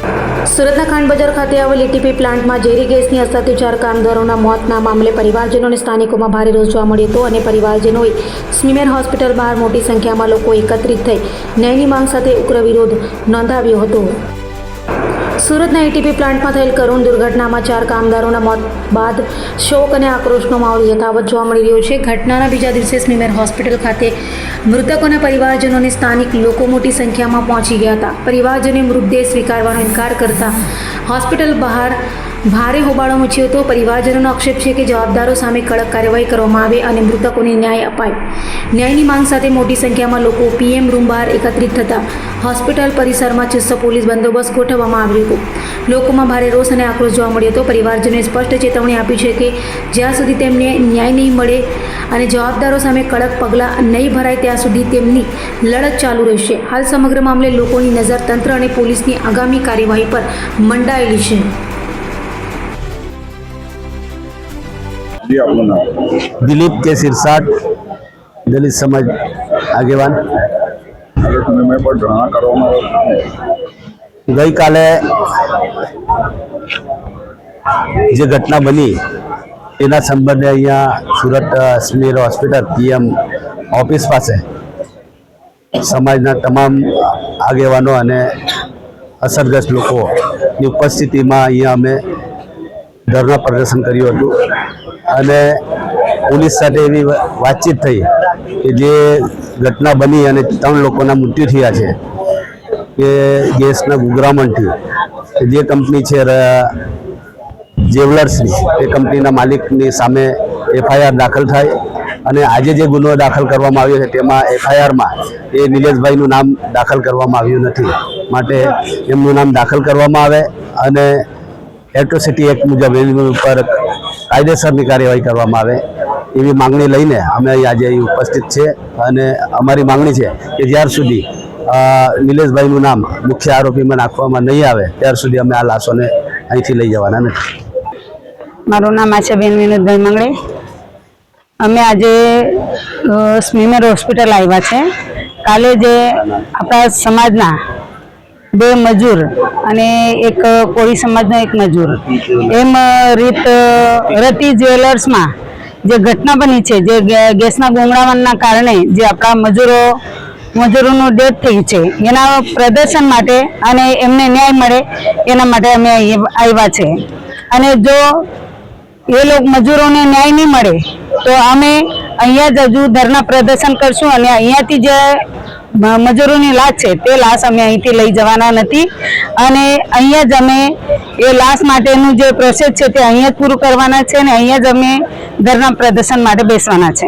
સુરતના ખાંડ બજાર ખાતે આવેલ એટીપી પ્લાન્ટમાં ઝેરી ગેસની અસરથી 4 કામદારોના મોતના મામલે પરિવારજનો અને સ્થાનિકોમાં ભારે રોષ જોવા મળ્યો હતો અને પરિવારજનોએ સ્મીમેર હોસ્પિટલ બહાર મોટી સંખ્યામાં લોકો એકત્રિત થઈ ન્યાયની માંગ સાથે ઉગ્ર વિરોધ નોંધાવ્યો હતો। સુરતના એટીપી પ્લાન્ટમાં થયેલ કરુણ દુર્ઘટનામાં 4 કામદારોના મોત બાદ શોક અને આક્રોશનો માહોલ યથાવત જોવા મળી રહ્યો છે। ઘટનાના બીજા દિવસે સ્મીમેર હોસ્પિટલ ખાતે મૃતકોના પરિવારજનો અને સ્થાનિક લોકો મોટી સંખ્યામાં પહોંચી ગયા હતા। પરિવારજનોએ મૃતદેહ સ્વીકારવાનો ઇનકાર કરતા હોસ્પિટલ બહાર ભારે હોબાળો મચ્યો હતો। પરિવારજનોનો આક્ષેપ છે કે જવાબદારો સામે કડક કાર્યવાહી કરવામાં આવે અને મૃતકોને ન્યાય અપાય। ન્યાયની માંગ સાથે મોટી સંખ્યામાં લોકો પીએમ રૂમ બહાર એકત્રિત થતા હોસ્પિટલ પરિસરમાં ચુસ્ત પોલીસ બંદોબસ્ત ગોઠવવામાં આવ્યો હતો। લોકોમાં ભારે રોષ અને આક્રોશ જોવા મળ્યો હતો। પરિવારજનોએ સ્પષ્ટ ચેતવણી આપી છે કે જ્યાં સુધી તેમને ન્યાય નહીં મળે અને જવાબદારો સામે કડક પગલાં નહીં ભરાય ત્યાં સુધી તેમની લડત ચાલુ રહેશે। હાલ સમગ્ર મામલે લોકોની નજર તંત્ર અને પોલીસની આગામી કાર્યવાહી પર મંડાયેલી છે। दिलीप के सिरसाट दलित समाज આગેવાન। ગઈ કાલે જે ઘટના બની એના સંબંધે અહીંયા Surat SMIMER hospital PM office પાસે સમાજના તમામ આગેવાનો અને અસરગ્રસ્ત લોકોની ઉપસ્થિતિમાં અહીંયા અમે ધરણા પ્રદર્શન કર્યું હતું અને પોલીસ સાથે એવી વાતચીત થઈ કે જે ઘટના બની અને 3 લોકોના મૃત્યુ થયા છે કે ગેસના ગુગરામણથી જે કંપની છે જેવલર્સની એ કંપનીના માલિકની સામે એફઆઈઆર દાખલ થાય અને આજે જે ગુનો દાખલ કરવામાં આવ્યો છે તેમાં એફઆઈઆરમાં એ નિલેશભાઈનું નામ દાખલ કરવામાં આવ્યું નથી, માટે એમનું નામ દાખલ કરવામાં આવે અને એટ્રોસિટી એક્ટ મુજબ એની ઉપર કાયદેસરની કાર્યવાહી કરવામાં આવે એવી માંગણી લઈને અમે આજે અહીં ઉપસ્થિત છે। અને અમારી માંગણી છે કે જ્યાર સુધી નિલેશભાઈનું નામ મુખ્ય આરોપીમાં નાખવામાં નહીં આવે ત્યાર સુધી અમે આ લાશોને અહીંથી લઈ જવાના નથી। મારું નામ આશાબેન વિનોદભાઈ મંગળે। અમે આજે સ્મીમેર હોસ્પિટલ આવ્યા છે। કાલે જે આપણા સમાજના 2 મજૂર અને એક કોળી સમાજનો એક મજૂર એમ રતિ જ્વેલર્સમાં જે ઘટના બની છે, જે ગેસના ગુંગળામણના કારણે જે આપણા મજૂરોનું ડેથ થયું છે, એના પ્રદર્શન માટે અને એમને ન્યાય મળે એના માટે અમે આવ્યા છે। અને જો એ લોકો મજૂરોને ન્યાય નહીં મળે તો અમે અહીંયા જ હજુ ધરના પ્રદર્શન કરશું અને અહીંયાથી જે મજૂરોની લાશ છે તે લાશ અમે અહીંથી લઈ જવાના નથી અને અહીંયા જ અમે એ લાશ માટેનું જે પ્રોસેસ છે તે અહીંયા જ પૂરું કરવાના છે અને અહીંયા જ અમે ધરના પ્રદર્શન માટે બેસવાના છે।